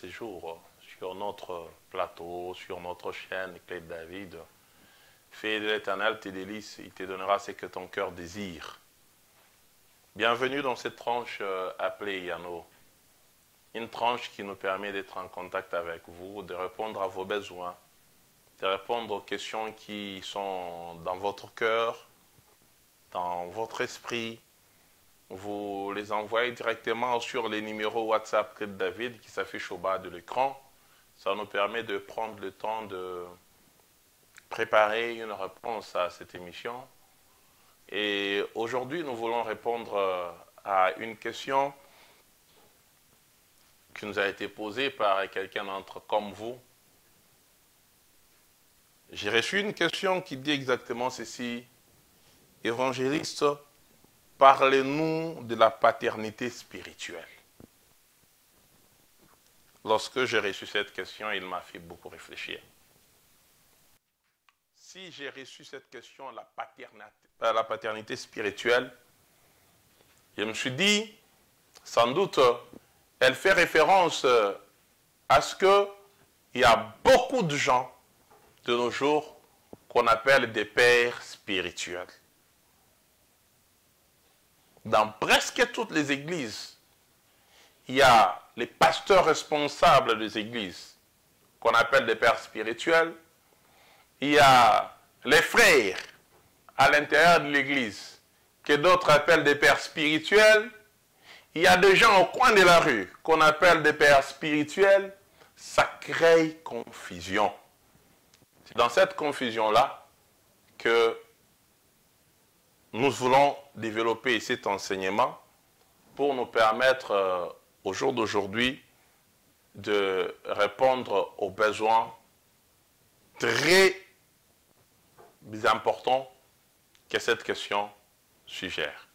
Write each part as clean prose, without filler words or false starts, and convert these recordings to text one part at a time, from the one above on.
ces jours sur notre plateau, sur notre chaîne Clé de David. Fais de l'Éternel tes délices, il te donnera ce que ton cœur désire. Bienvenue dans cette tranche appelée Yano. Une tranche qui nous permet d'être en contact avec vous, de répondre à vos besoins, de répondre aux questions qui sont dans votre cœur, dans votre esprit. Vous les envoyez directement sur les numéros WhatsApp Clé de David qui s'affichent au bas de l'écran. Ça nous permet de prendre le temps de préparer une réponse à cette émission. Et aujourd'hui, nous voulons répondre à une question qui nous a été posée par quelqu'un d'entre comme vous. J'ai reçu une question qui dit exactement ceci. Évangéliste, parlez-nous de la paternité spirituelle. Lorsque j'ai reçu cette question, il m'a fait beaucoup réfléchir. Si j'ai reçu cette question, la paternité spirituelle, je me suis dit, sans doute, elle fait référence à ce qu'il y a beaucoup de gens de nos jours qu'on appelle des pères spirituels. Dans presque toutes les églises, il y a les pasteurs responsables des églises qu'on appelle des pères spirituels. Il y a les frères à l'intérieur de l'église que d'autres appellent des pères spirituels. Il y a des gens au coin de la rue qu'on appelle des pères spirituels. Ça crée confusion. C'est dans cette confusion-là que nous voulons développer cet enseignement pour nous permettre au jour d'aujourd'hui de répondre aux besoins très importants que cette question suggère.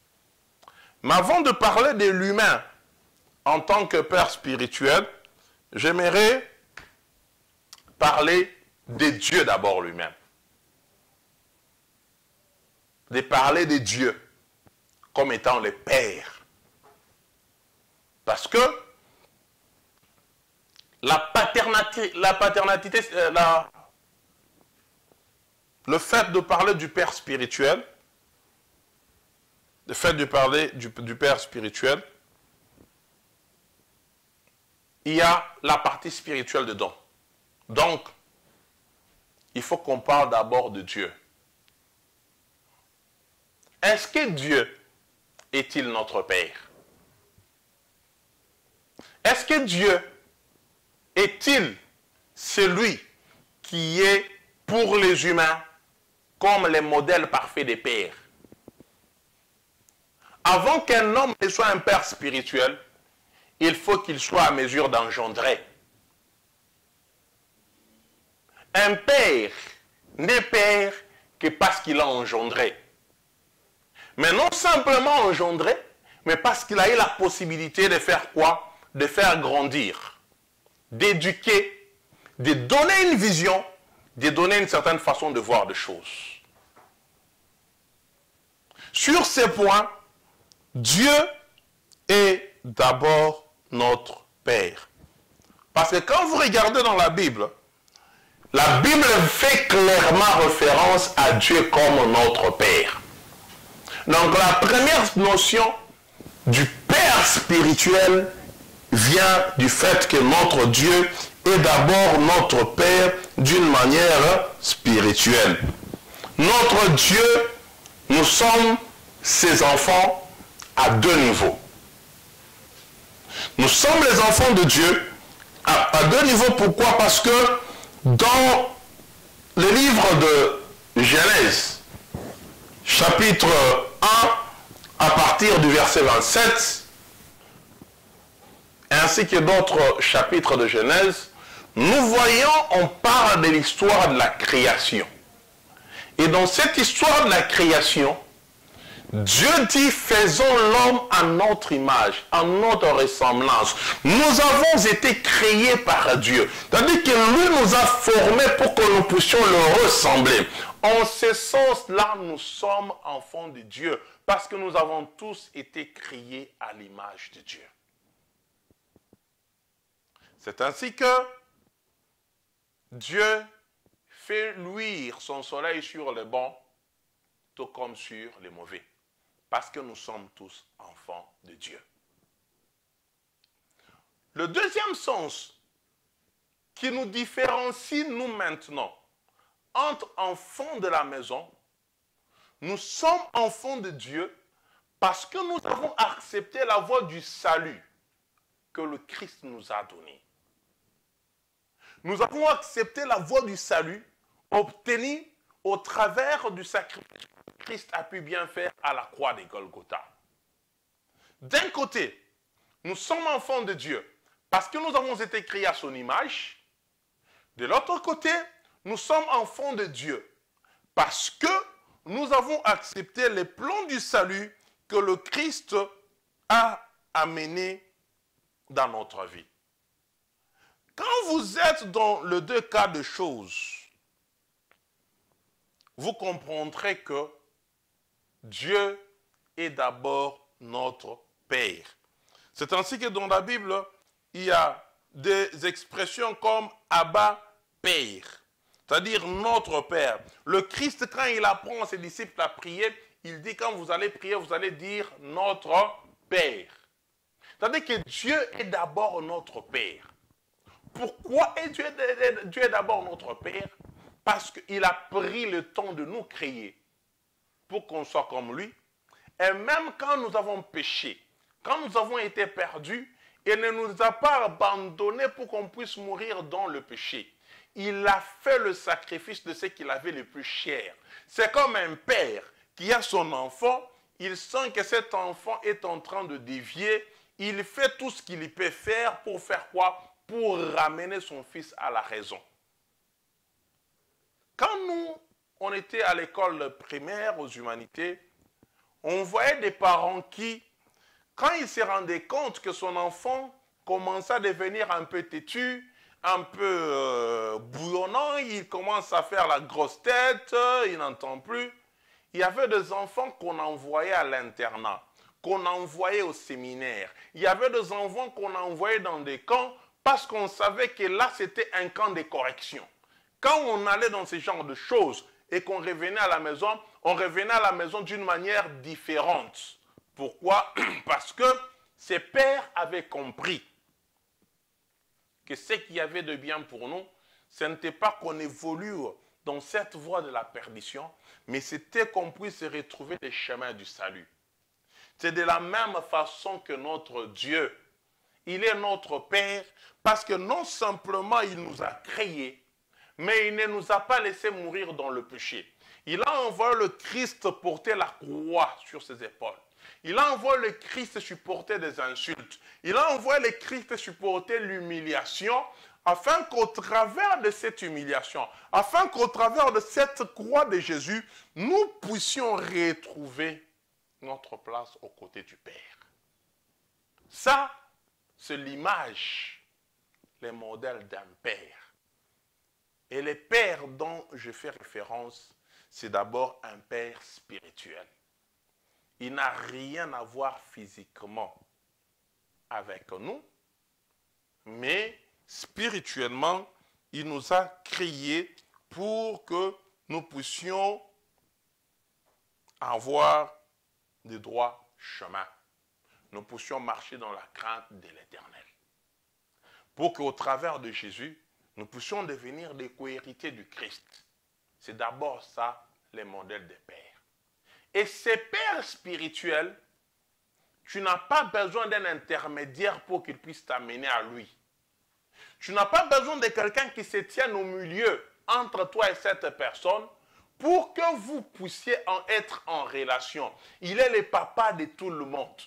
Mais avant de parler de l'humain en tant que père spirituel, j'aimerais parler de Dieu d'abord lui-même. De parler de Dieu comme étant le Père. Parce que le fait de parler du Père spirituel, le fait de parler du Père spirituel, il y a la partie spirituelle dedans. Donc, il faut qu'on parle d'abord de Dieu. Est-ce que Dieu est-il notre Père? Est-ce que Dieu est-il celui qui est pour les humains comme le modèle parfait des pères? Avant qu'un homme ne soit un père spirituel, il faut qu'il soit à mesure d'engendrer. Un père n'est père que parce qu'il a engendré. Mais non simplement engendré, mais parce qu'il a eu la possibilité de faire quoi? De faire grandir, d'éduquer, de donner une vision, de donner une certaine façon de voir les choses. Sur ces points, Dieu est d'abord notre Père. Parce que quand vous regardez dans la Bible fait clairement référence à Dieu comme notre Père. Donc la première notion du Père spirituel vient du fait que notre Dieu est d'abord notre Père d'une manière spirituelle. Notre Dieu, nous sommes ses enfants à deux niveaux. Nous sommes les enfants de Dieu à deux niveaux. Pourquoi? Parce que dans le livre de Genèse, chapitre 1, à partir du verset 27, ainsi que d'autres chapitres de Genèse, nous voyons, on parle de l'histoire de la création. Et dans cette histoire de la création, Dieu dit, faisons l'homme à notre image, à notre ressemblance. Nous avons été créés par Dieu. C'est-à-dire que lui nous a formés pour que nous puissions le ressembler. En ce sens-là, nous sommes enfants de Dieu, parce que nous avons tous été créés à l'image de Dieu. C'est ainsi que Dieu fait luire son soleil sur les bons, tout comme sur les mauvais. Parce que nous sommes tous enfants de Dieu. Le deuxième sens qui nous différencie, nous maintenant, entre enfants de la maison, nous sommes enfants de Dieu parce que nous avons accepté la voie du salut que le Christ nous a donnée. Nous avons accepté la voie du salut obtenue au travers du sacrifice que Christ a pu bien faire à la croix de Golgotha. D'un côté, nous sommes enfants de Dieu parce que nous avons été créés à son image. De l'autre côté, nous sommes enfants de Dieu parce que nous avons accepté les plans du salut que le Christ a amené dans notre vie. Quand vous êtes dans les deux cas de choses, vous comprendrez que Dieu est d'abord notre Père. C'est ainsi que dans la Bible, il y a des expressions comme Abba, Père, c'est-à-dire notre Père. Le Christ, quand il apprend à ses disciples à prier, il dit quand vous allez prier, vous allez dire notre Père. C'est-à-dire que Dieu est d'abord notre Père. Pourquoi Dieu est d'abord notre Père? Parce qu'il a pris le temps de nous créer pour qu'on soit comme lui. Et même quand nous avons péché, quand nous avons été perdus, il ne nous a pas abandonnés pour qu'on puisse mourir dans le péché. Il a fait le sacrifice de ce qu'il avait le plus cher. C'est comme un père qui a son enfant, il sent que cet enfant est en train de dévier, il fait tout ce qu'il peut faire pour faire quoi? Pour ramener son fils à la raison. Quand nous, on était à l'école primaire aux humanités, on voyait des parents qui, quand ils se rendaient compte que son enfant commençait à devenir un peu têtu, un peu bouillonnant, il commence à faire la grosse tête, il n'entend plus. Il y avait des enfants qu'on envoyait à l'internat, qu'on envoyait au séminaire. Il y avait des enfants qu'on envoyait dans des camps parce qu'on savait que là, c'était un camp de correction. Quand on allait dans ce genre de choses et qu'on revenait à la maison, on revenait à la maison d'une manière différente. Pourquoi? Parce que ses pères avaient compris que ce qu'il y avait de bien pour nous, ce n'était pas qu'on évolue dans cette voie de la perdition, mais c'était qu'on puisse retrouver les chemins du salut. C'est de la même façon que notre Dieu, il est notre Père, parce que non simplement il nous a créés, mais il ne nous a pas laissé mourir dans le péché. Il a envoyé le Christ porter la croix sur ses épaules. Il a envoyé le Christ supporter des insultes. Il a envoyé le Christ supporter l'humiliation, afin qu'au travers de cette humiliation, afin qu'au travers de cette croix de Jésus, nous puissions retrouver notre place aux côtés du Père. Ça, c'est l'image, le modèle d'un Père. Et le Père dont je fais référence, c'est d'abord un Père spirituel. Il n'a rien à voir physiquement avec nous, mais spirituellement, il nous a créés pour que nous puissions avoir de droits chemins. Nous puissions marcher dans la crainte de l'Éternel. Pour qu'au travers de Jésus, nous puissions devenir des co-héritiers du Christ. C'est d'abord ça, le modèle des pères. Et ces pères spirituels, tu n'as pas besoin d'un intermédiaire pour qu'il puisse t'amener à lui. Tu n'as pas besoin de quelqu'un qui se tienne au milieu entre toi et cette personne pour que vous puissiez être en relation. Il est le papa de tout le monde.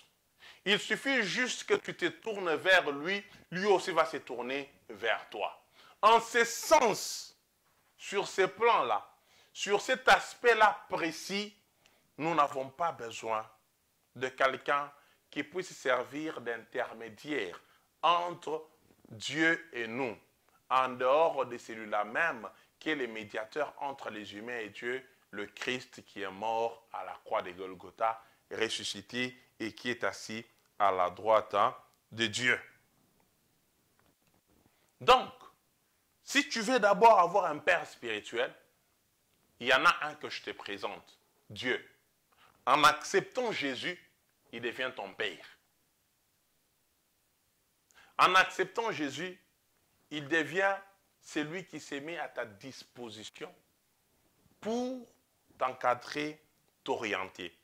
Il suffit juste que tu te tournes vers lui, lui aussi va se tourner vers toi. En ce sens, sur ce plan-là, sur cet aspect-là précis, nous n'avons pas besoin de quelqu'un qui puisse servir d'intermédiaire entre Dieu et nous, en dehors de celui-là même qui est le médiateur entre les humains et Dieu, le Christ qui est mort à la croix de Golgotha, ressuscité et qui est assis à la droite de Dieu. Donc, si tu veux d'abord avoir un père spirituel, il y en a un que je te présente, Dieu. En acceptant Jésus, il devient ton père. En acceptant Jésus, il devient celui qui s'est mis à ta disposition pour t'encadrer, t'orienter.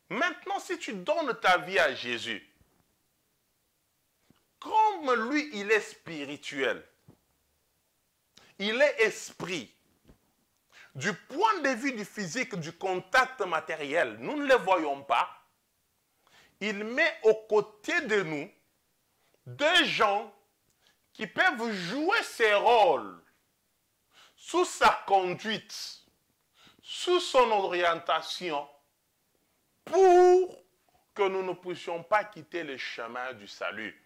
Maintenant, si tu donnes ta vie à Jésus, comme lui, il est spirituel, il est esprit. Du point de vue du physique, du contact matériel, nous ne le voyons pas. Il met aux côtés de nous deux gens qui peuvent jouer ces rôles sous sa conduite, sous son orientation, pour que nous ne puissions pas quitter le chemin du salut.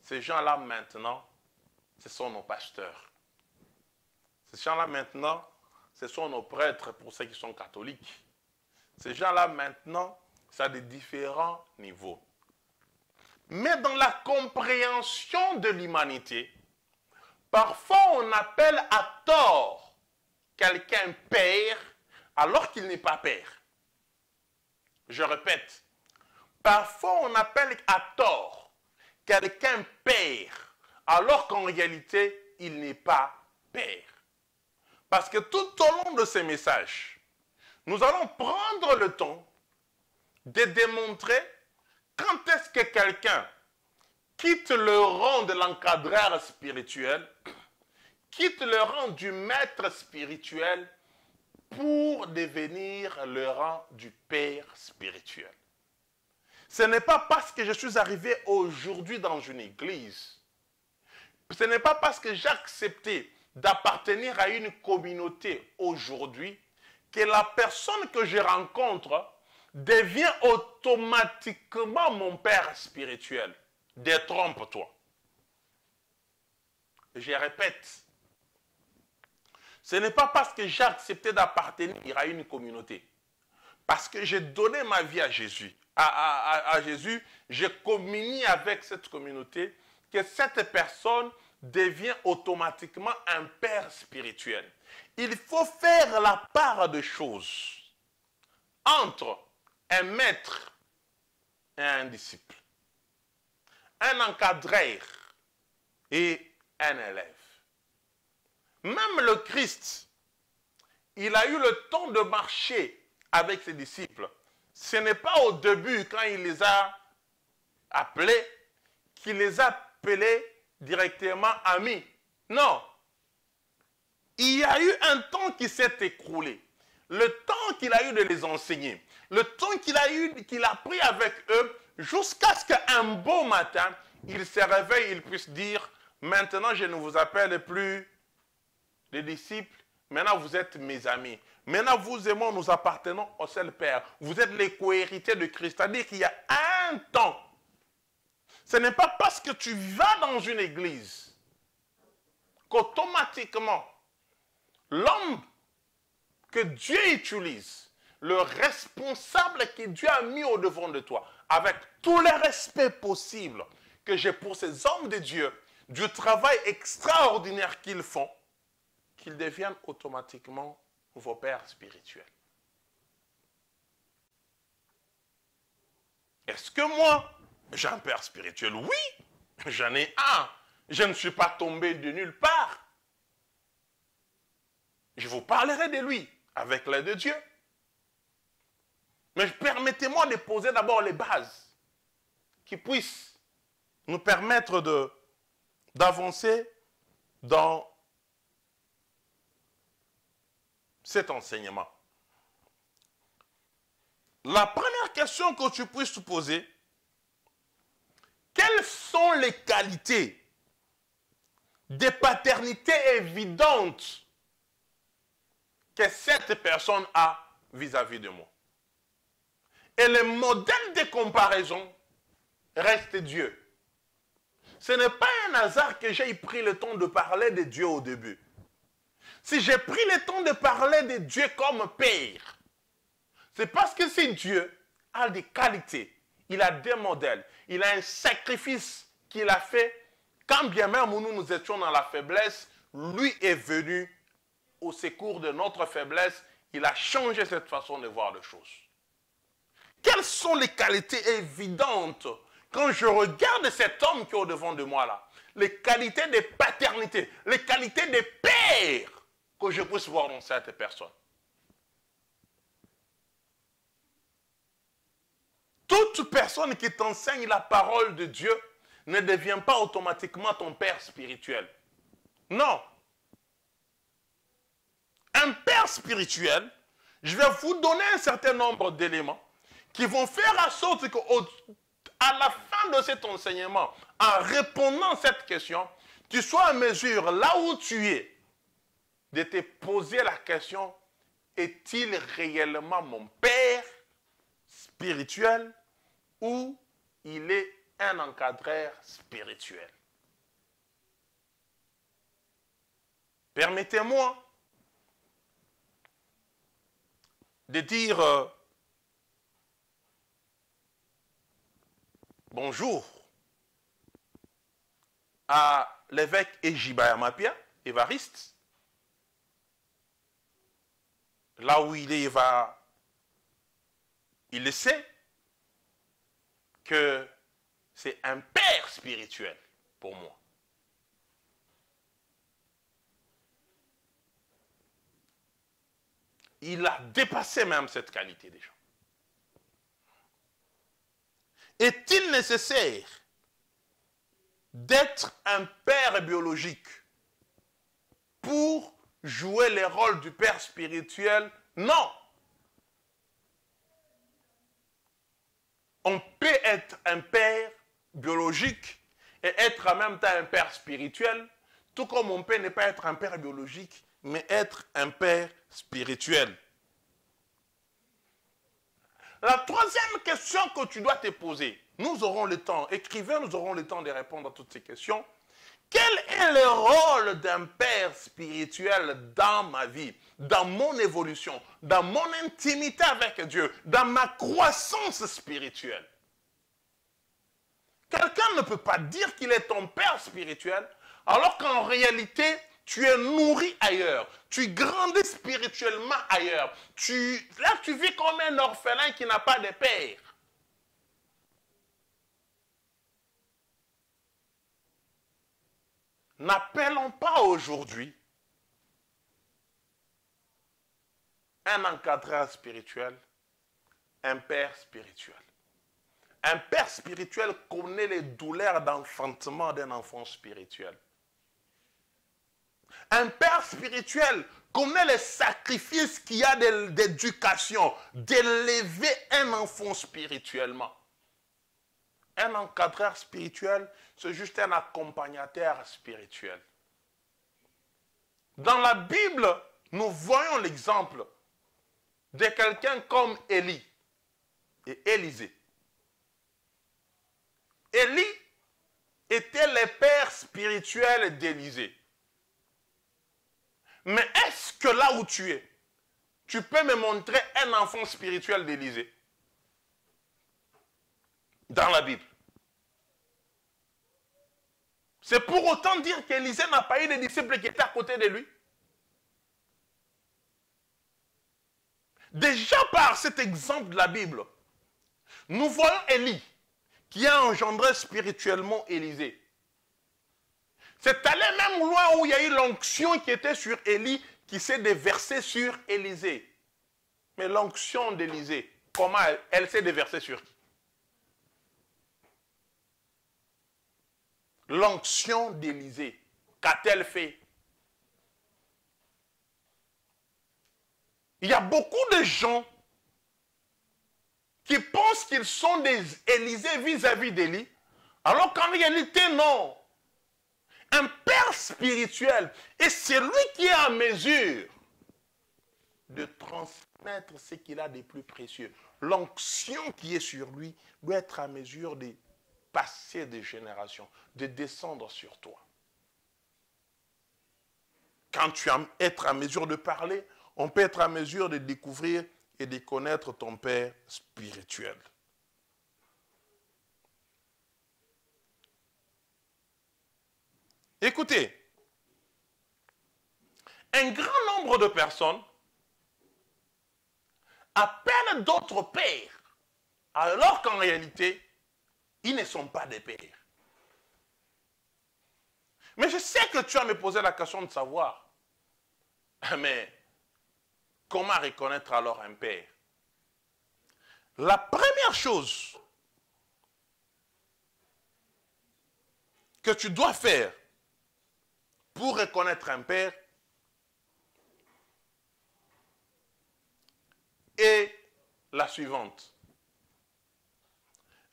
Ces gens-là maintenant, ce sont nos pasteurs. Ces gens-là maintenant, ce sont nos prêtres pour ceux qui sont catholiques. Ces gens-là maintenant, ça a des différents niveaux. Mais dans la compréhension de l'humanité, parfois on appelle à tort quelqu'un père alors qu'il n'est pas père. Je répète, parfois on appelle à tort quelqu'un père alors qu'en réalité il n'est pas père. Parce que tout au long de ces messages, nous allons prendre le temps de démontrer quand est-ce que quelqu'un quitte le rang de l'encadreur spirituel, quitte le rang du maître spirituel pour devenir le rang du père spirituel. Ce n'est pas parce que je suis arrivé aujourd'hui dans une église, ce n'est pas parce que j'ai accepté d'appartenir à une communauté aujourd'hui que la personne que je rencontre devient automatiquement mon père spirituel. Détrompe-toi. Je répète, ce n'est pas parce que j'ai accepté d'appartenir à une communauté, parce que j'ai donné ma vie à Jésus, à Jésus, j'ai communié avec cette communauté, que cette personne devient automatiquement un père spirituel. Il faut faire la part de choses entre un maître et un disciple, un encadreur et un élève. Même le Christ, il a eu le temps de marcher avec ses disciples. Ce n'est pas au début, quand il les a appelés, qu'il les a appelés directement amis. Non. Il y a eu un temps qui s'est écroulé. Le temps qu'il a eu de les enseigner. Le temps qu'il a pris avec eux, jusqu'à ce qu'un beau matin, il se réveille, il puisse dire, maintenant je ne vous appelle plus les disciples, maintenant vous êtes mes amis. Maintenant vous et moi, nous appartenons au seul Père. Vous êtes les co-héritiers de Christ. C'est-à-dire qu'il y a un temps. Ce n'est pas parce que tu vas dans une église qu'automatiquement, l'homme que Dieu utilise, le responsable que Dieu a mis au devant de toi, avec tout le respect possible que j'ai pour ces hommes de Dieu, du travail extraordinaire qu'ils font, qu'ils deviennent automatiquement vos pères spirituels. Est-ce que moi, j'ai un père spirituel? Oui, j'en ai un. Je ne suis pas tombé de nulle part. Je vous parlerai de lui avec l'aide de Dieu. Mais permettez-moi de poser d'abord les bases qui puissent nous permettre d'avancer dans cet enseignement. La première question que tu puisses te poser, quelles sont les qualités de paternité évidentes que cette personne a vis-à-vis de moi? Et le modèle de comparaison reste Dieu. Ce n'est pas un hasard que j'ai pris le temps de parler de Dieu au début. Si j'ai pris le temps de parler de Dieu comme Père, c'est parce que c'est Dieu a des qualités, il a des modèles, il a un sacrifice qu'il a fait Quand bien même nous étions dans la faiblesse, lui est venu au secours de notre faiblesse. Il a changé cette façon de voir les choses. Quelles sont les qualités évidentes quand je regarde cet homme qui est au-devant de moi là? Les qualités de paternité, les qualités de père que je puisse voir dans cette personne. Toute personne qui t'enseigne la parole de Dieu ne devient pas automatiquement ton père spirituel. Non. Un père spirituel, je vais vous donner un certain nombre d'éléments qui vont faire en sorte qu'à la fin de cet enseignement, en répondant à cette question, tu sois en mesure, là où tu es, de te poser la question, est-il réellement mon père spirituel ou il est un encadreur spirituel? Permettez-moi de dire bonjour à l'évêque Ejibaya Mapia, Évariste. Là où il est, il le sait que c'est un père spirituel pour moi. Il a dépassé même cette qualité déjà. Est-il nécessaire d'être un père biologique pour jouer le rôle du père spirituel? Non. On peut être un père biologique et être en même temps un père spirituel, tout comme on peut ne pas être un père biologique, mais être un père spirituel. La troisième question que tu dois te poser, nous aurons le temps, écrivez, nous aurons le temps de répondre à toutes ces questions. Quel est le rôle d'un père spirituel dans ma vie, dans mon évolution, dans mon intimité avec Dieu, dans ma croissance spirituelle? Quelqu'un ne peut pas dire qu'il est ton père spirituel, alors qu'en réalité, tu es nourri ailleurs. Tu grandis spirituellement ailleurs. Là, tu vis comme un orphelin qui n'a pas de père. N'appelons pas aujourd'hui un encadreur spirituel un père spirituel. Un père spirituel connaît les douleurs d'enfantement d'un enfant spirituel. Un père spirituel connaît les sacrifices qu'il y a d'éducation, d'élever un enfant spirituellement. Un encadreur spirituel, c'est juste un accompagnateur spirituel. Dans la Bible, nous voyons l'exemple de quelqu'un comme Élie et Élisée. Élie était le père spirituel d'Élisée. Mais est-ce que là où tu es, tu peux me montrer un enfant spirituel d'Élisée? Dans la Bible. C'est pour autant dire qu'Élisée n'a pas eu de disciples qui étaient à côté de lui. Déjà par cet exemple de la Bible, nous voyons Élie qui a engendré spirituellement Élisée. C'est allé même loin où il y a eu l'onction qui était sur Élie qui s'est déversée sur Élisée. Mais l'onction d'Élisée, comment elle s'est déversée sur qui? L'onction d'Élisée, qu'a-t-elle fait? Il y a beaucoup de gens qui pensent qu'ils sont des Élisée vis-à-vis d'Élie, alors qu'en réalité, non. Un père spirituel est celui qui est en mesure de transmettre ce qu'il a de plus précieux. L'onction qui est sur lui doit être en mesure de passer de génération, de descendre sur toi. Quand tu vas être en mesure de parler, on peut être en mesure de découvrir et de connaître ton père spirituel. Écoutez, un grand nombre de personnes appellent d'autres pères, alors qu'en réalité, ils ne sont pas des pères. Mais je sais que tu vas me poser la question de savoir, mais comment reconnaître alors un père? La première chose que tu dois faire pour reconnaître un père est la suivante.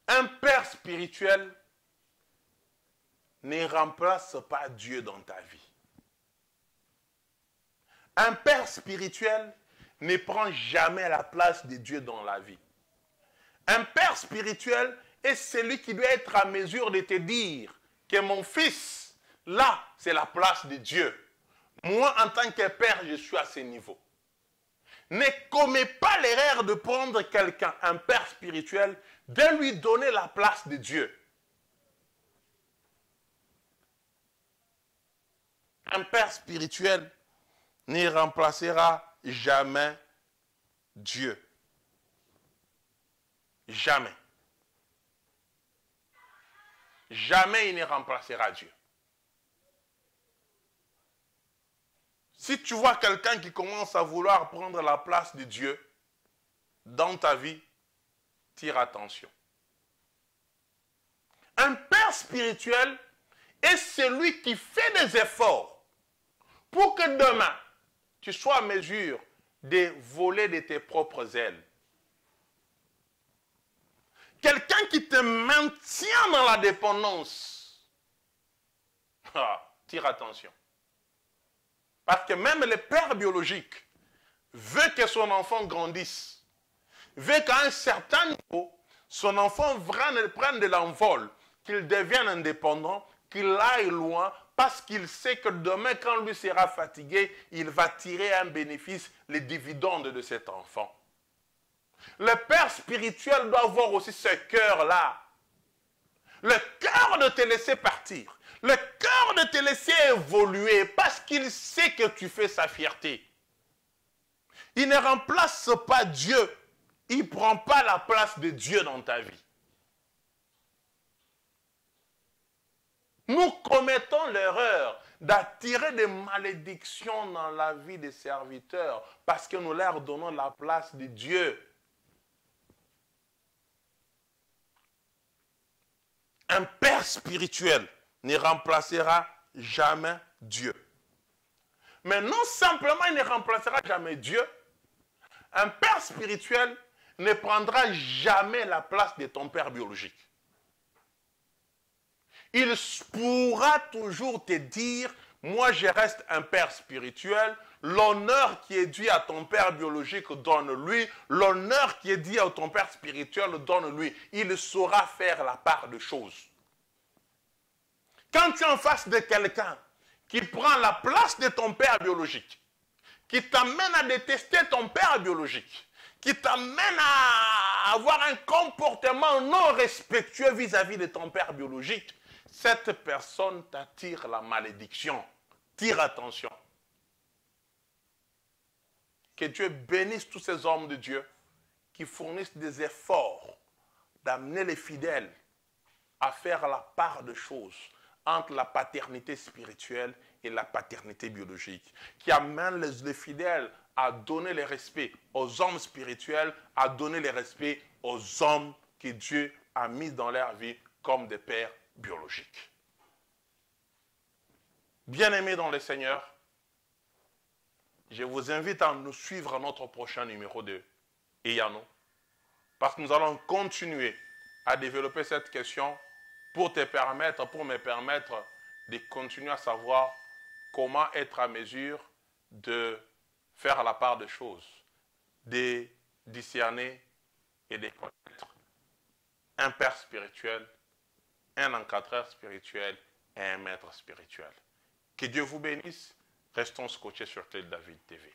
Un père spirituel ne remplace pas Dieu dans ta vie. Un père spirituel ne prend jamais la place de Dieu dans la vie. Un père spirituel est celui qui doit être à mesure de te dire que mon fils, là, c'est la place de Dieu. Moi, en tant que père, je suis à ce niveau. Ne commets pas l'erreur de prendre quelqu'un, un père spirituel, de lui donner la place de Dieu. Un père spirituel ne remplacera jamais Dieu. Jamais. Jamais il ne remplacera Dieu. Si tu vois quelqu'un qui commence à vouloir prendre la place de Dieu dans ta vie, tire attention. Un père spirituel est celui qui fait des efforts pour que demain, tu sois à mesure de voler de tes propres ailes. Quelqu'un qui te maintient dans la dépendance. Tire attention. Parce que même le père biologique veut que son enfant grandisse. Veut qu'à un certain niveau, son enfant prenne de l'envol, qu'il devienne indépendant, qu'il aille loin, parce qu'il sait que demain, quand lui sera fatigué, il va tirer un bénéfice, les dividendes de cet enfant. Le père spirituel doit avoir aussi ce cœur-là. Le cœur de te laisser partir. Le cœur de te laisser évoluer parce qu'il sait que tu fais sa fierté. Il ne remplace pas Dieu. Il ne prend pas la place de Dieu dans ta vie. Nous commettons l'erreur d'attirer des malédictions dans la vie des serviteurs parce que nous leur donnons la place de Dieu. Un père spirituel ne remplacera jamais Dieu. Mais non simplement il ne remplacera jamais Dieu, un père spirituel ne prendra jamais la place de ton père biologique. Il pourra toujours te dire, moi je reste un père spirituel, l'honneur qui est dû à ton père biologique, donne-lui, l'honneur qui est dû à ton père spirituel, donne-lui. Il saura faire la part de choses. Quand tu es en face de quelqu'un qui prend la place de ton père biologique, qui t'amène à détester ton père biologique, qui t'amène à avoir un comportement non respectueux vis-à-vis de ton père biologique, cette personne t'attire la malédiction. Tire attention. Que Dieu bénisse tous ces hommes de Dieu qui fournissent des efforts d'amener les fidèles à faire la part de choses entre la paternité spirituelle et la paternité biologique, qui amènent les fidèles à donner le respect aux hommes spirituels, à donner le respect aux hommes que Dieu a mis dans leur vie comme des pères biologiques. Bien-aimés dans le Seigneur, je vous invite à nous suivre à notre prochain numéro de Eyano, parce que nous allons continuer à développer cette question pour me permettre de continuer à savoir comment être à mesure de faire la part des choses, de discerner et de connaître un père spirituel, un encadreur spirituel et un maître spirituel. Que Dieu vous bénisse. Restons scotchés sur Clé de David TV.